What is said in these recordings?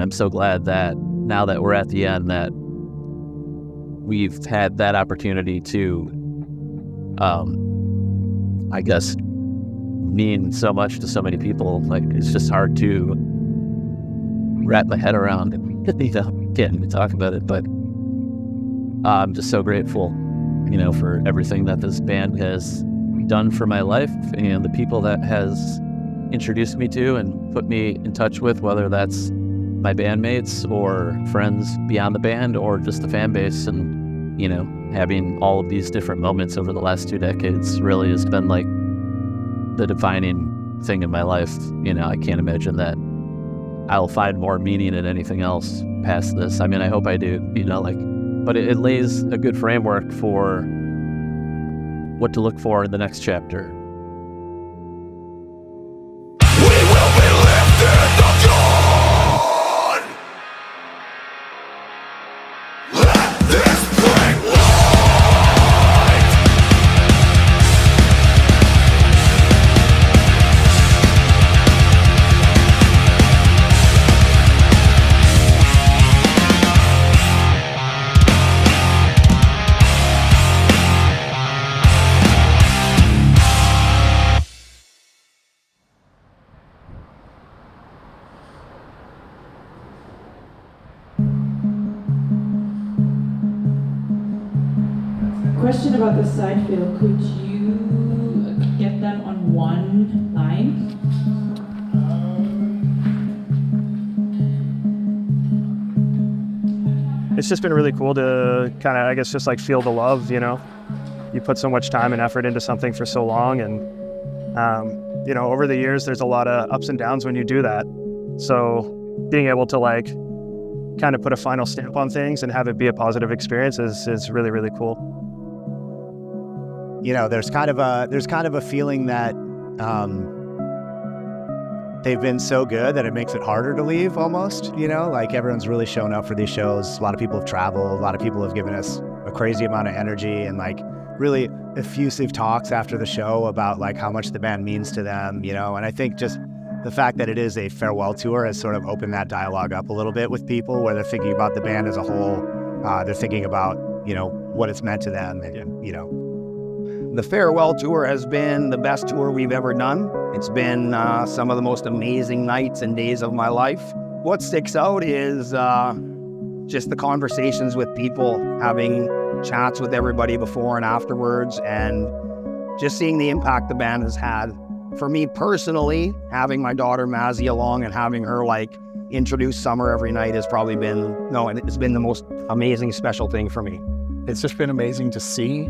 I'm so glad that now that we're at the end that we've had that opportunity to, I guess, mean so much to so many people. Like, it's just hard to wrap my head around it. Can't even talk about it, but I'm just so grateful, for everything that this band has done for my life and the people that has introduced me to and put me in touch with, whether that's my bandmates or friends beyond the band or just the fan base. And, having all of these different moments over the last 2 decades really has been like the defining thing in my life. I can't imagine that I'll find more meaning in anything else past this. I mean, I hope I do, but it lays a good framework for what to look for in the next chapter. We will be lifted the dawn. Let this bring light. Question about the side fill. Could you get them on one line? It's just been really cool to kind of, I guess, just like feel the love, You put so much time and effort into something for so long, and, over the years, there's a lot of ups and downs when you do that. So being able to kind of put a final stamp on things and have it be a positive experience is really, really cool. There's kind of a feeling that they've been so good that it makes it harder to leave almost, like everyone's really shown up for these shows. A lot of people have traveled. A lot of people have given us a crazy amount of energy and really effusive talks after the show about how much the band means to them, and I think just the fact that it is a farewell tour has sort of opened that dialogue up a little bit with people where they're thinking about the band as a whole. They're thinking about, what it's meant to them and, The farewell tour has been the best tour we've ever done. It's been some of the most amazing nights and days of my life. What sticks out is just the conversations with people, having chats with everybody before and afterwards, and just seeing the impact the band has had. For me personally, having my daughter Mazzy along and having her introduce Summer every night has probably been, it's been the most amazing, special thing for me. It's just been amazing to see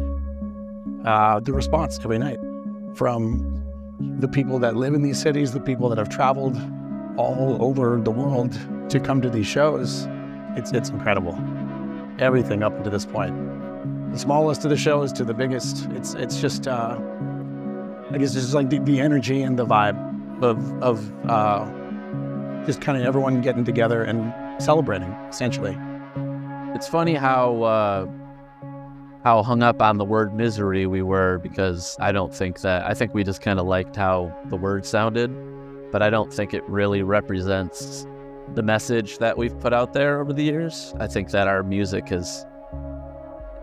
the response every night from the people that live in these cities, the people that have traveled all over the world to come to these shows. It's incredible. Everything up to this point, the smallest of the shows to the biggest. It's just I guess it's just the energy and the vibe of just kind of everyone getting together and celebrating, essentially. It's funny how hung up on the word misery we were, because I think we just kind of liked how the word sounded, but I don't think it really represents the message that we've put out there over the years. I think that our music has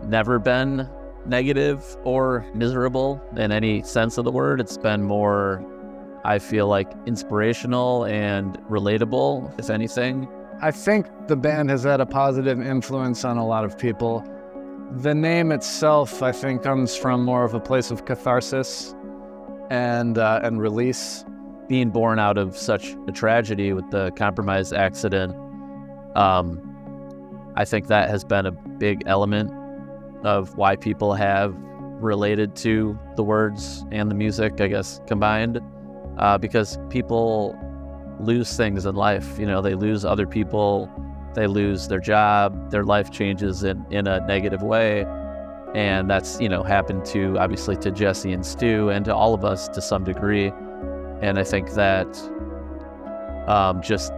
never been negative or miserable in any sense of the word. It's been more, I feel like, inspirational and relatable, if anything. I think the band has had a positive influence on a lot of people. The name itself, I think, comes from more of a place of catharsis and release. Being born out of such a tragedy with the Compromise accident, I think that has been a big element of why people have related to the words and the music, I guess, combined, because people lose things in life. They lose other people, they lose their job, their life changes in a negative way. And that's, happened obviously to Jesse and Stu and to all of us to some degree. And I think that just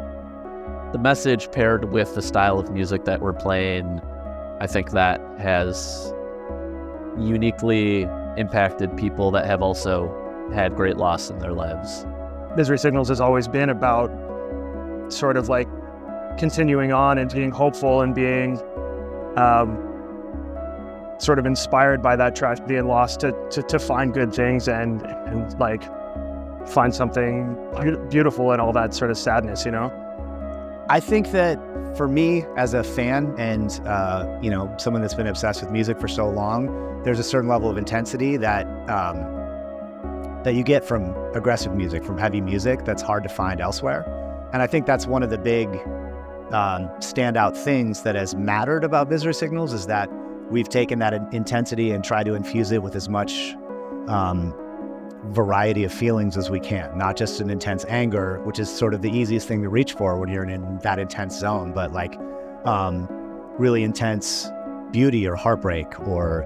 the message paired with the style of music that we're playing, I think that has uniquely impacted people that have also had great loss in their lives. Misery Signals has always been about sort of continuing on and being hopeful and being sort of inspired by that tragedy and loss to find good things and like find something beautiful in all that sort of sadness, you know? I think that for me as a fan and, someone that's been obsessed with music for so long, there's a certain level of intensity that you get from aggressive music, from heavy music that's hard to find elsewhere. And I think that's one of the big standout things that has mattered about Visceral Signals is that we've taken that intensity and tried to infuse it with as much variety of feelings as we can, not just an intense anger, which is sort of the easiest thing to reach for when you're in that intense zone, but like really intense beauty or heartbreak or,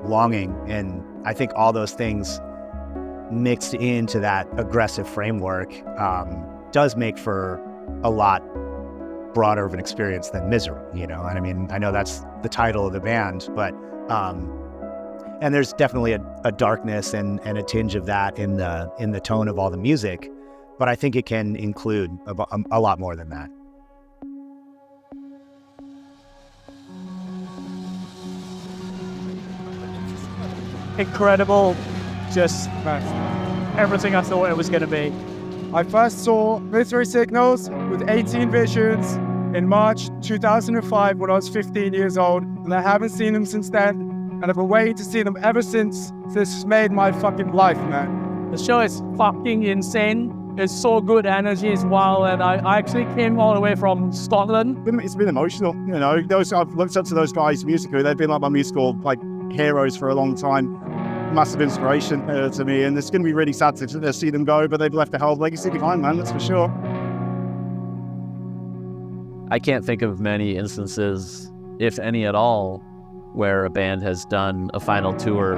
longing. And I think all those things mixed into that aggressive framework does make for a lot broader of an experience than Misery, And I mean, I know that's the title of the band, but and there's definitely a darkness and a tinge of that in the tone of all the music, but I think it can include a lot more than that. Incredible, just everything I thought it was going to be. I first saw Visceral Signals with 18 Visions in March 2005 when I was 15 years old, and I haven't seen them since then, and I've been waiting to see them ever since. This has made my fucking life, man. The show is fucking insane. It's so good energy as well, and I actually came all the way from Scotland. It's been emotional, I've looked up to those guys musically. They've been like my musical heroes for a long time. Massive inspiration to me, and it's going to be really sad to see them go, but they've left a hell of a legacy behind, man, that's for sure. I can't think of many instances, if any at all, where a band has done a final tour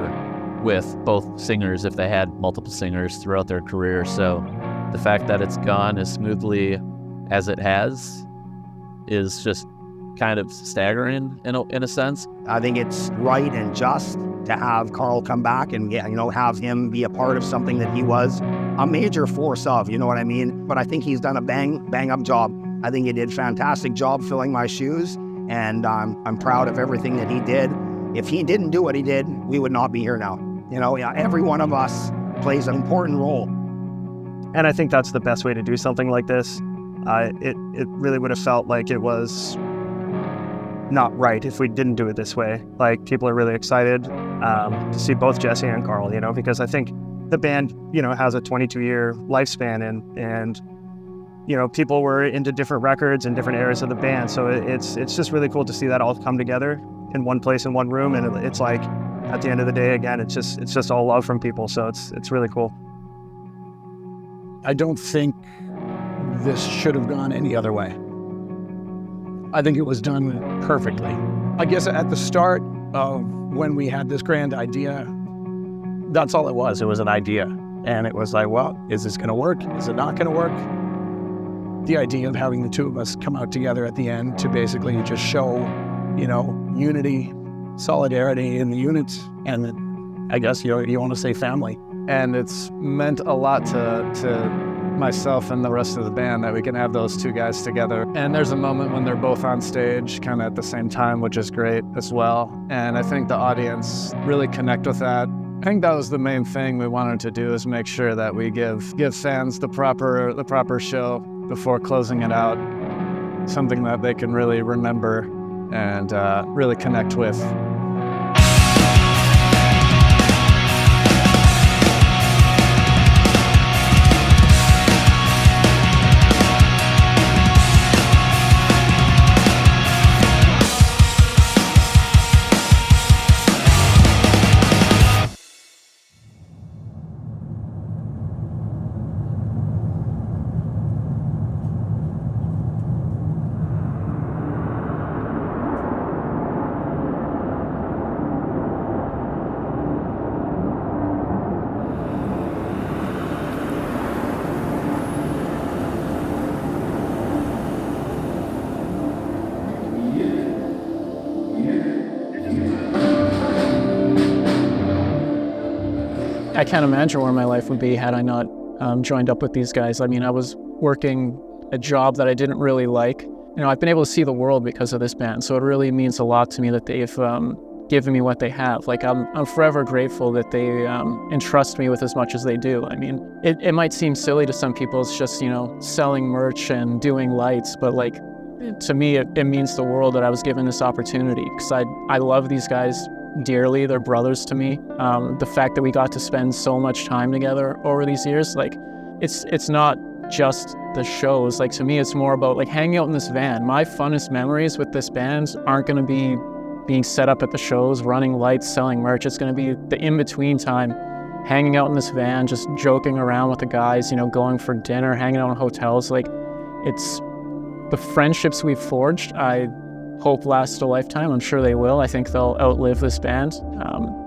with both singers, if they had multiple singers throughout their career. So the fact that it's gone as smoothly as it has is just kind of staggering in a sense. I think it's right and just to have Carl come back and have him be a part of something that he was a major force of, you know what I mean? But I think he's done a bang up job. I think he did a fantastic job filling my shoes, and I'm proud of everything that he did. If he didn't do what he did, we would not be here now. Every one of us plays an important role. And I think that's the best way to do something like this. It really would have felt like it was not right if we didn't do it this way. Like, people are really excited to see both Jesse and Carl, because I think the band, has a 22-year lifespan, and people were into different records and different eras of the band. So it's just really cool to see that all come together in one place, in one room. And it's like, at the end of the day, again, it's just all love from people. So it's really cool. I don't think this should have gone any other way. I think it was done perfectly. I guess at the start of when we had this grand idea, that's all it was. It was an idea. And it was like, well, is this going to work? Is it not going to work? The idea of having the two of us come out together at the end to basically just show, unity, solidarity in the units, and I guess you want to say family. And it's meant a lot to myself and the rest of the band that we can have those two guys together. And there's a moment when they're both on stage kind of at the same time, which is great as well. And I think the audience really connect with that. I think that was the main thing we wanted to do, is make sure that we give fans the proper show before closing it out, something that they can really remember and really connect with. I can't imagine where my life would be had I not joined up with these guys. I mean, I was working a job that I didn't really like. I've been able to see the world because of this band, so it really means a lot to me that they've given me what they have. Like, I'm forever grateful that they entrust me with as much as they do. I mean, it might seem silly to some people, it's just, selling merch and doing lights, but like, to me, it means the world that I was given this opportunity, because I love these guys dearly. They're brothers to me. The fact that we got to spend so much time together over these years, like, it's not just the shows. Like, to me, it's more about like hanging out in this van. My funnest memories with this band aren't going to be being set up at the shows, running lights, selling merch. It's going to be the in-between time, hanging out in this van, just joking around with the guys, going for dinner, hanging out in hotels. Like, it's the friendships we've forged, I hope last a lifetime. I'm sure they will. I think they'll outlive this band.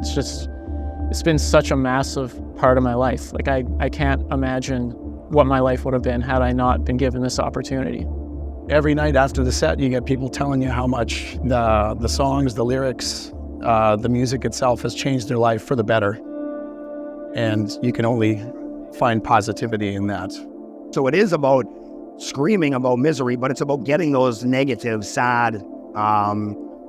It's been such a massive part of my life. Like, I can't imagine what my life would have been had I not been given this opportunity. Every night after the set, you get people telling you how much the songs, the lyrics, the music itself has changed their life for the better. And you can only find positivity in that. So it is about screaming about misery, but it's about getting those negative, sad,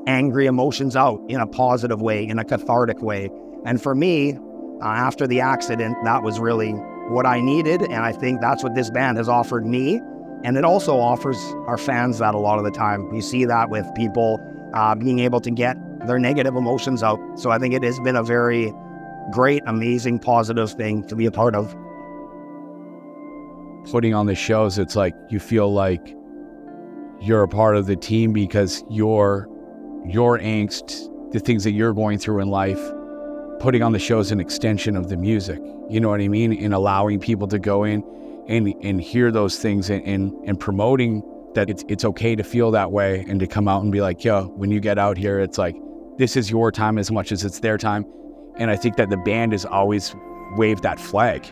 angry emotions out in a positive way, in a cathartic way. And for me, after the accident, that was really what I needed. And I think that's what this band has offered me. And it also offers our fans that a lot of the time. You see that with people being able to get their negative emotions out. So I think it has been a very great, amazing, positive thing to be a part of. Putting on the shows, it's like you feel like you're a part of the team because your angst, the things that you're going through in life, putting on the show is an extension of the music. You know what I mean? And allowing people to go in and hear those things and promoting that it's okay to feel that way and to come out and be like, yo, when you get out here, it's like, this is your time as much as it's their time. And I think that the band has always waved that flag.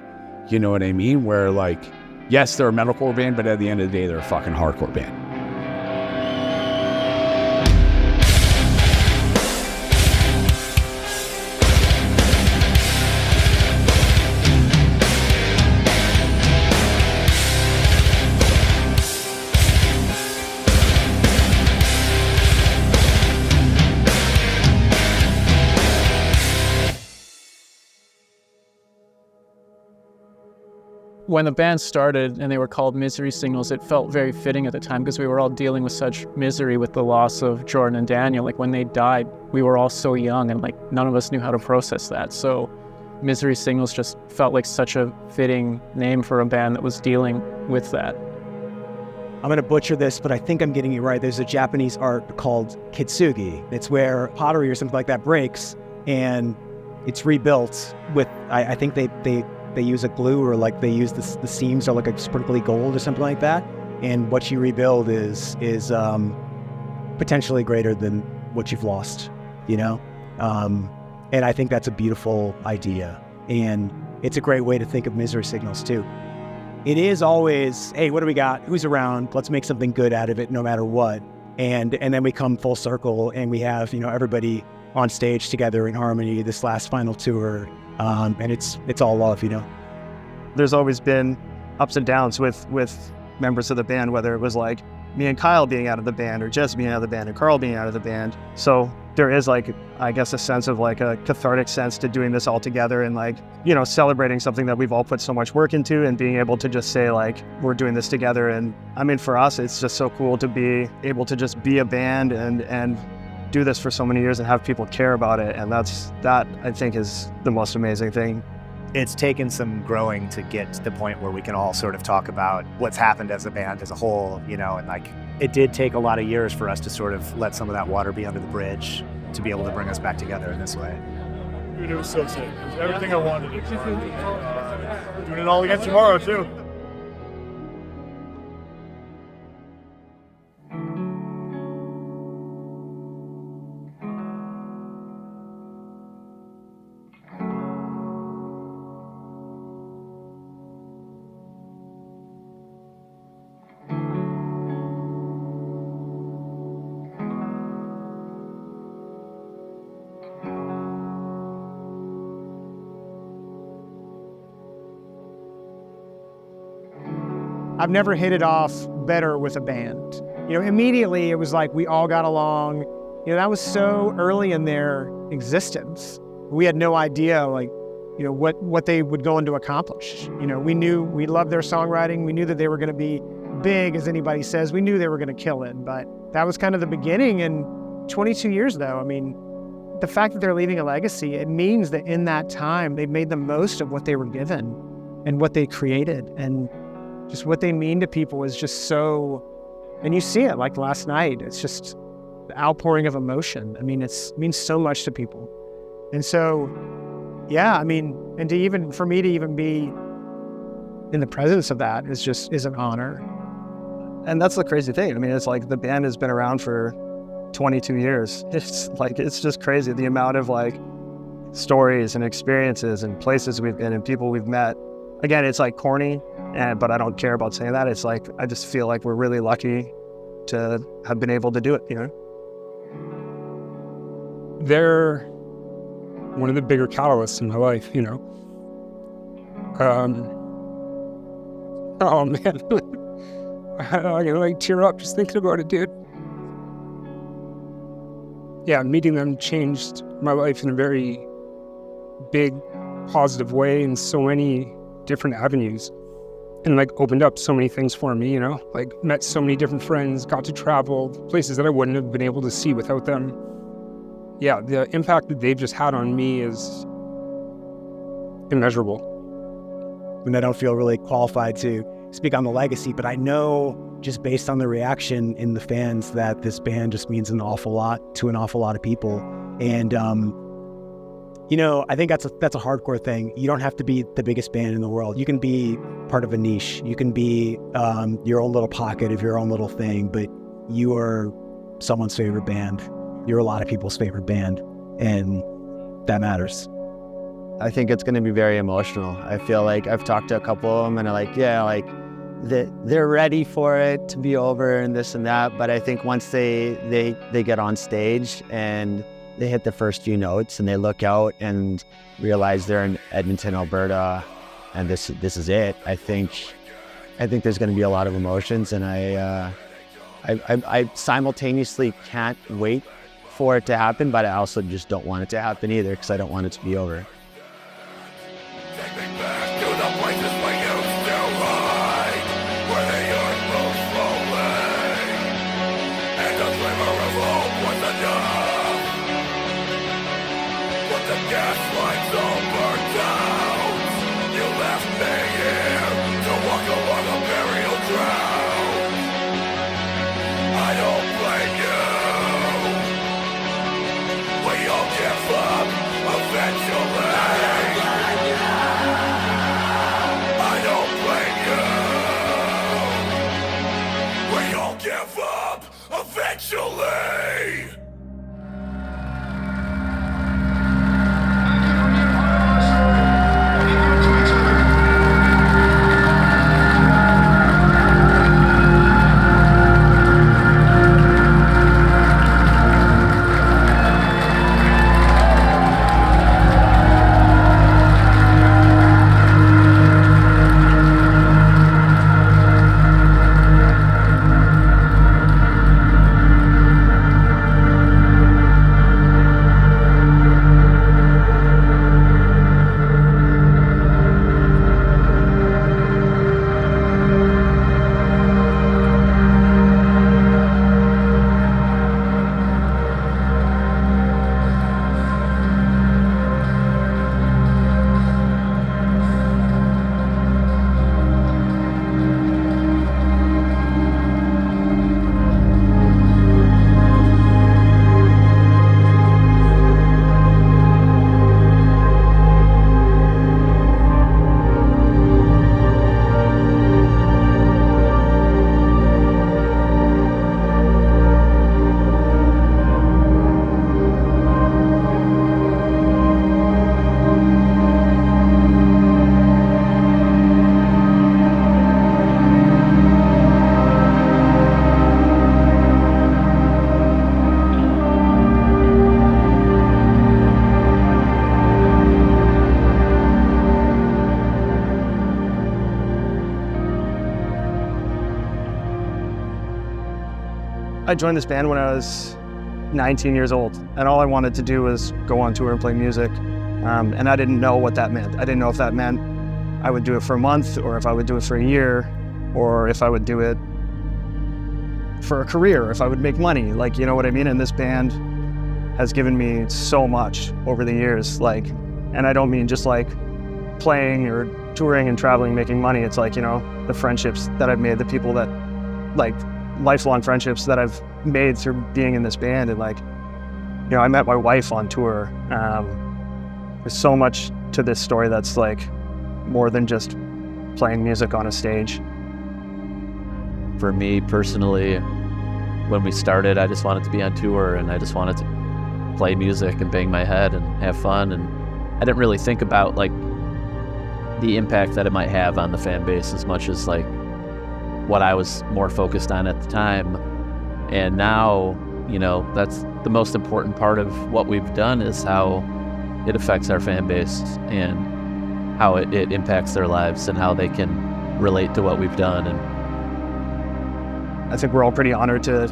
You know what I mean? Where like, yes, they're a metalcore band, but at the end of the day, they're a fucking hardcore band. When the band started and they were called Misery Signals, it felt very fitting at the time because we were all dealing with such misery with the loss of Jordan and Daniel. Like, when they died, we were all so young and like none of us knew how to process that. So Misery Signals just felt like such a fitting name for a band that was dealing with that. I'm going to butcher this, but I think I'm getting it right. There's a Japanese art called kintsugi. It's where pottery or something like that breaks and it's rebuilt with, I think they use a glue, or like they use the seams are like a sprinkly gold or something like that. And what you rebuild is potentially greater than what you've lost, you know? And I think that's a beautiful idea. And it's a great way to think of Misery Signals too. It is always, hey, what do we got? Who's around? Let's make something good out of it no matter what. And then we come full circle and we have, everybody on stage together in harmony this last final tour. And it's all love, There's always been ups and downs with members of the band, whether it was like me and Kyle being out of the band or Jess being out of the band and Carl being out of the band. So there is like, I guess, a sense of like a cathartic sense to doing this all together and like, celebrating something that we've all put so much work into and being able to just say like, we're doing this together. And I mean, for us, it's just so cool to be able to just be a band and do this for so many years and have people care about it. And that I think is the most amazing thing. It's taken some growing to get to the point where we can all sort of talk about what's happened as a band as a whole, and like it did take a lot of years for us to sort of let some of that water be under the bridge to be able to bring us back together in this way. Dude, it was so sick. It was everything I wanted. Doing it all again tomorrow too. I've never hit it off better with a band. Immediately it was like we all got along. That was so early in their existence. We had no idea, what they would go on to accomplish. We knew we loved their songwriting. We knew that they were going to be big, as anybody says. We knew they were going to kill it, but that was kind of the beginning. And 22 years, though, the fact that they're leaving a legacy, it means that in that time, they've made the most of what they were given and what they created. And just what they mean to people is just so, and you see it like last night, it's just the outpouring of emotion. It means so much to people. And so, yeah, and for me to even be in the presence of that is an honor. And that's the crazy thing. It's like the band has been around for 22 years. It's just crazy. The amount of stories and experiences and places we've been and people we've met. Again, it's corny, but I don't care about saying that. It's I just feel like we're really lucky to have been able to do it, They're one of the bigger catalysts in my life, Oh man, I can tear up just thinking about it, dude. Yeah, meeting them changed my life in a very big, positive way in so many different avenues, and opened up so many things for me, met so many different friends, got to travel places that I wouldn't have been able to see without them. Yeah, the impact that they've just had on me is immeasurable. And I don't feel really qualified to speak on the legacy, but I know just based on the reaction in the fans that this band just means an awful lot to an awful lot of people. And I think that's a hardcore thing. You don't have to be the biggest band in the world. You can be part of a niche. You can be your own little pocket of your own little thing, but you are someone's favorite band. You're a lot of people's favorite band, and that matters. I think it's going to be very emotional. I feel like I've talked to a couple of them, and they're ready for it to be over and this and that. But I think once they get on stage and they hit the first few notes and they look out and realize they're in Edmonton, Alberta, and this is it. I think there's going to be a lot of emotions, and I simultaneously can't wait for it to happen, but I also just don't want it to happen either, because I don't want it to be over. Eventually I joined this band when I was 19 years old, and all I wanted to do was go on tour and play music. And I didn't know what that meant. I didn't know if that meant I would do it for a month, or if I would do it for a year, or if I would do it for a career, if I would make money, like, you know what I mean? And this band has given me so much over the years, like, and I don't mean just like playing or touring and traveling, making money. It's like, you know, the friendships that I've made, the people that, like, lifelong friendships that I've made through being in this band. And like, you know, I met my wife on tour. There's so much to this story that's like more than just playing music on a stage. For me personally, when we started, I just wanted to be on tour, and I just wanted to play music and bang my head and have fun. And I didn't really think about like the impact that it might have on the fan base as much as like what I was more focused on at the time. And now, you know, that's the most important part of what we've done, is how it affects our fan base and how it impacts their lives and how they can relate to what we've done. And I think we're all pretty honored to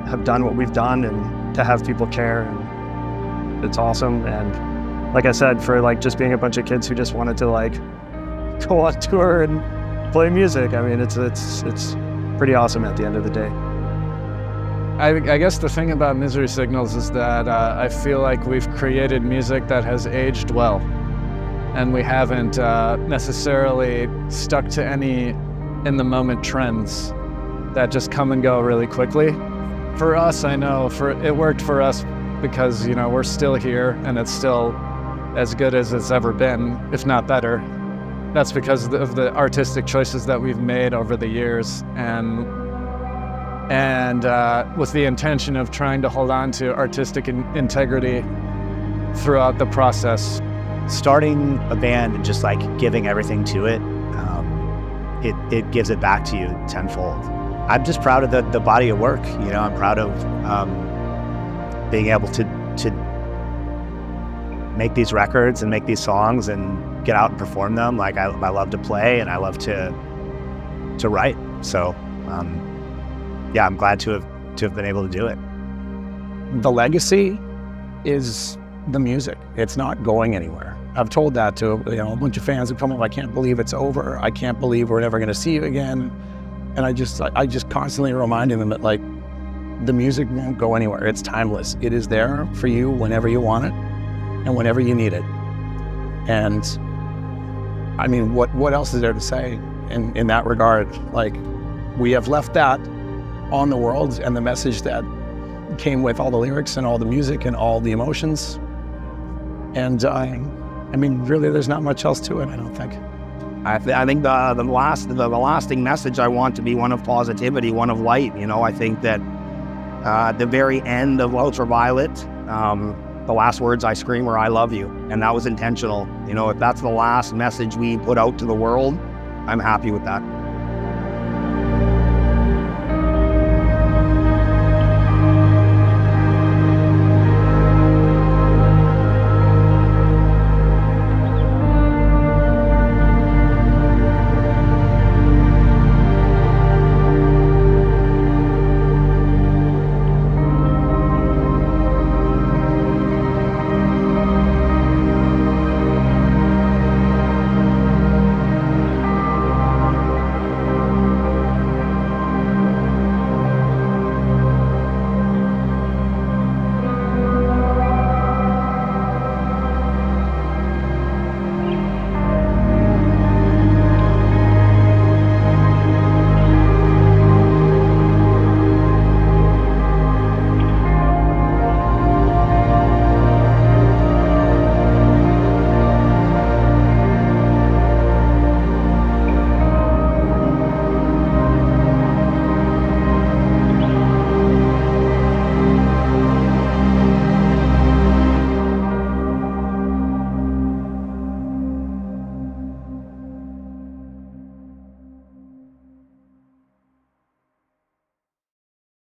have done what we've done and to have people care, and it's awesome. And like I said, for like just being a bunch of kids who just wanted to like go on tour and play music, I mean, it's pretty awesome at the end of the day. I guess the thing about Misery Signals is that I feel like we've created music that has aged well, and we haven't necessarily stuck to any in-the-moment trends that just come and go really quickly. For us, I know it worked for us because, you know, we're still here and it's still as good as it's ever been, if not better. That's because of the artistic choices that we've made over the years, and with the intention of trying to hold on to artistic integrity throughout the process. Starting a band and just like giving everything to it, it gives it back to you tenfold. I'm just proud of the body of work. You know, I'm proud of being able to make these records and make these songs and get out and perform them. Like I love to play and I love to write. So yeah, I'm glad to have been able to do it. The legacy is the music. It's not going anywhere. I've told that to, you know, a bunch of fans who come up, I can't believe it's over. I can't believe we're never going to see you again. And I just constantly reminding them that like the music won't go anywhere. It's timeless. It is there for you whenever you want it and whenever you need it. And I mean, what else is there to say in that regard? Like, we have left that on the world, and the message that came with all the lyrics and all the music and all the emotions. And I mean, really, there's not much else to it, I don't think. I think the lasting message I want to be one of positivity, one of light. You know, I think that at the very end of Ultraviolet, the last words I scream are "I love you," and that was intentional. You know, if that's the last message we put out to the world, I'm happy with that.